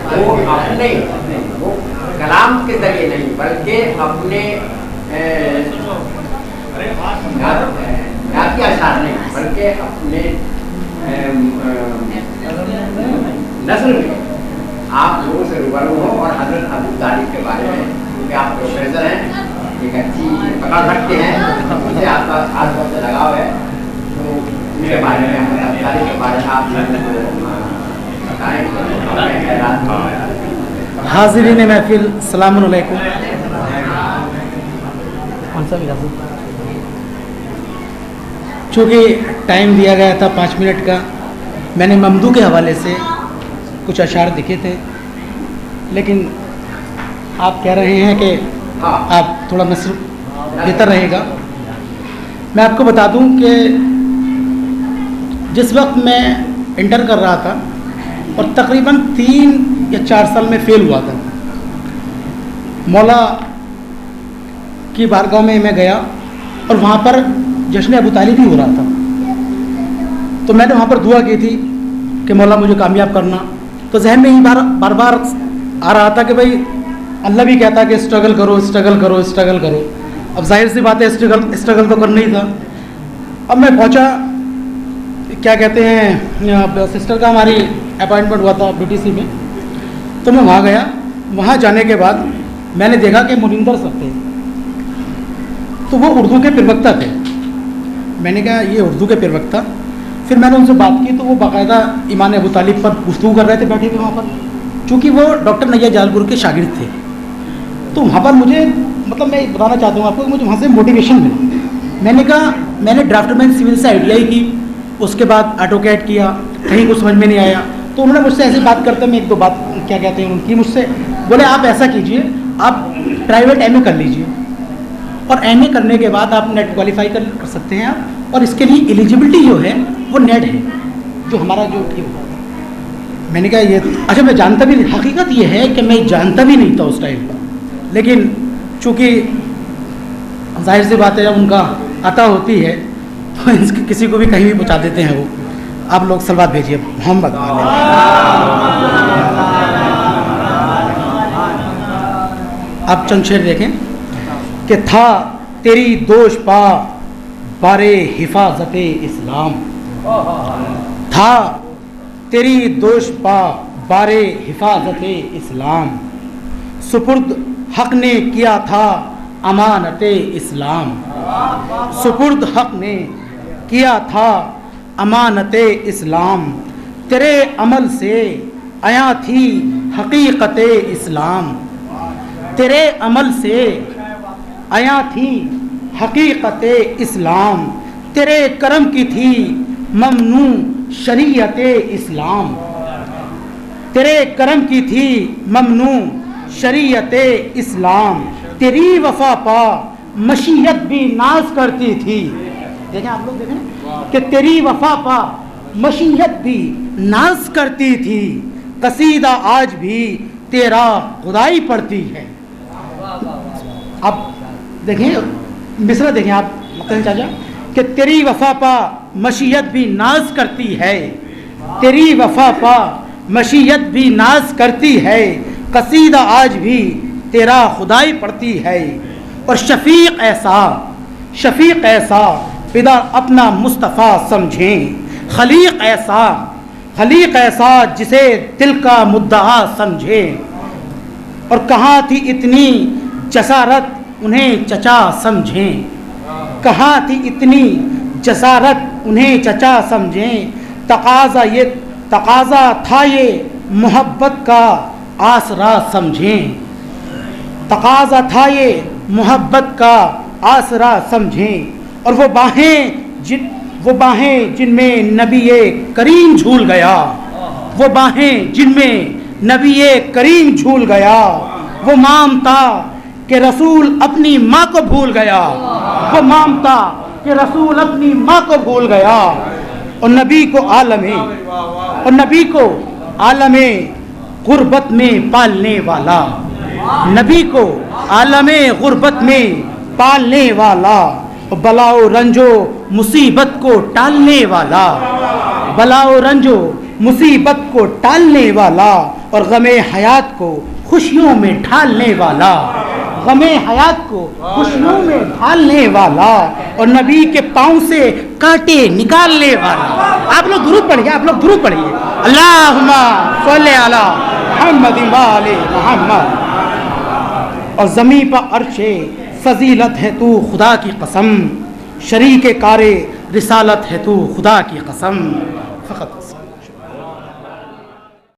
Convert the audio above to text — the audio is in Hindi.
वो अपने वो कलाम के जरिए नहीं बल्कि अपने नाती अशार नहीं बल्कि अपने नस्ल में आप लोगों से रूबरू हो और हजरत अबू तालिब के बारे में क्योंकि आप प्रोफेसर हैं एक अच्छी पकड़ रखते हैं मुझे आपका खास तौर से लगाव है तो उनके बारे में हजरत अबू तालिब के बारे में आप हाज़िरीन महफिल सलामुन अलैकुम। चूँकि टाइम दिया गया था 5 मिनट का, मैंने ममदू के हवाले से कुछ अशार लिखे थे, लेकिन आप कह रहे हैं कि आप थोड़ा नस्र बेहतर रहेगा। मैं आपको बता दूं कि जिस वक्त मैं इंटर कर रहा था और तकरीबन 3 या 4 साल में फ़ेल हुआ था, मौला की बारगाह में मैं गया और वहाँ पर जश्न अबू तालिब ही हो रहा था। तो मैंने वहाँ पर दुआ की थी कि मौला मुझे कामयाब करना। तो जहन में ही बार बार आ रहा था कि भाई अल्लाह भी कहता कि स्ट्रगल करो स्ट्रगल करो स्ट्रगल करो। अब जाहिर सी बात है स्ट्रगल तो करना ही था। अब मैं पहुँचा, क्या कहते हैं, सिस्टर का हमारी अपॉइंटमेंट हुआ था BTC में, तो मैं वहाँ गया। वहाँ जाने के बाद मैंने देखा कि मुनिंदर सर थे, तो वो उर्दू के प्रवक्ता थे। मैंने कहा ये उर्दू के प्रवक्ता। फिर मैंने उनसे बात की तो वो बाकायदा इमाम अबू तालिब पर गुफ्तगू कर रहे थे बैठे हुए वहाँ पर, चूँकि वो डॉक्टर नैया जालपुर के शागिर्द थे। तो वहाँ पर मुझे मतलब मैं बताना चाहता हूँ आपको, मुझे वहाँ से मोटिवेशन मिला। मैंने कहा मैंने ड्राफ्टमैन सिविल से ITI की, उसके बाद ऑटोकैड किया, कहीं कुछ समझ में नहीं आया। तो उन्होंने मुझसे ऐसी बात करते में 1-2 बात क्या कहते हैं उनकी, मुझसे बोले आप ऐसा कीजिए, आप प्राइवेट MA कर लीजिए और MA करने के बाद आप नेट क्वालिफाई कर सकते हैं आप, और इसके लिए एलिजिबिलिटी जो है वो नेट है जो हमारा जो ये हुआ। मैंने कहा ये अच्छा, मैं जानता भी नहीं, हकीकत ये है कि मैं जानता भी नहीं था उस टाइम पर, लेकिन चूँकि जाहिर सी बात है जब उनका अता होती है तो किसी को भी कहीं भी पहुँचा देते हैं वो। आप लोग सलवात भेजिए मोहम्मद। आप चंद शेर देखें कि था तेरी दोष पा बारे हिफाजते इस्लाम, था तेरी दोष पा बारे हिफाजते इस्लाम, सुपुर्द हक ने किया था अमानते इस्लाम, सुपुर्द हक ने किया था अमानते इस्लाम, तेरे अमल से आया थी हकीकते इस्लाम, तेरे अमल से आया थी हकीकते इस्लाम, तेरे करम की थी ममनू शरीयते इस्लाम, तेरे करम की थी ममनू शरीयते इस्लाम, तेरी वफा पा मशीयत भी नाज करती थी। देखें आप लोग देखें कि तेरी वफा पा मशीयत भी नाज करती थी, कसीदा आज भी तेरा खुदाई पड़ती है। अब देखें मिसरा देखें आप चाचा कि तेरी वफा पा मशीयत भी नाज करती है, तेरी वफा पा मशीयत भी नाज करती है, कसीदा आज भी तेरा खुदाई पड़ती है। और शफीक ऐसा पिदा अपना मुस्तफ़ा समझें, खलीक ऐसा जिसे दिल का मुद्दा समझे। और कहाँ थी इतनी जसारत उन्हें चचा समझें, कहाँ थी इतनी जसारत उन्हें चचा समझें, तकाज़ा था ये मोहब्बत का आसरा समझें, तकाज़ा था ये मोहब्बत का आसरा समझें। और वो बाहें जिनमें नबी करीम झूल गया, वो बाहें जिनमें नबी करीम झूल गया, वो मामता कि रसूल अपनी माँ को भूल गया, वो मामता कि कि रसूल अपनी माँ को भूल गया और नबी को आलमे गुर्बत में पालने वाला, नबी को आलमे गुर्बत में पालने वाला, बलाओ रंजो मुसीबत को टालने वाला, बलाओ रंजो मुसीबत को टालने वाला और गमे हयात को खुशियों में ढालने वाला, गमे हयात को खुशियों में ढालने वाला और नबी के पाँव से कांटे निकालने वाला। आप लोग दुरूद पढ़िए, आप लोग दुरूद पढ़िए, अल्लाहुम्मा सल्ली अला मुहम्मद व आले मुहम्मद। और ज़मीं पर अर्शे फजीलत है तू खुदा की कसम, शरीके कारे रिसालत है तू खुदा की कसम। फ़कत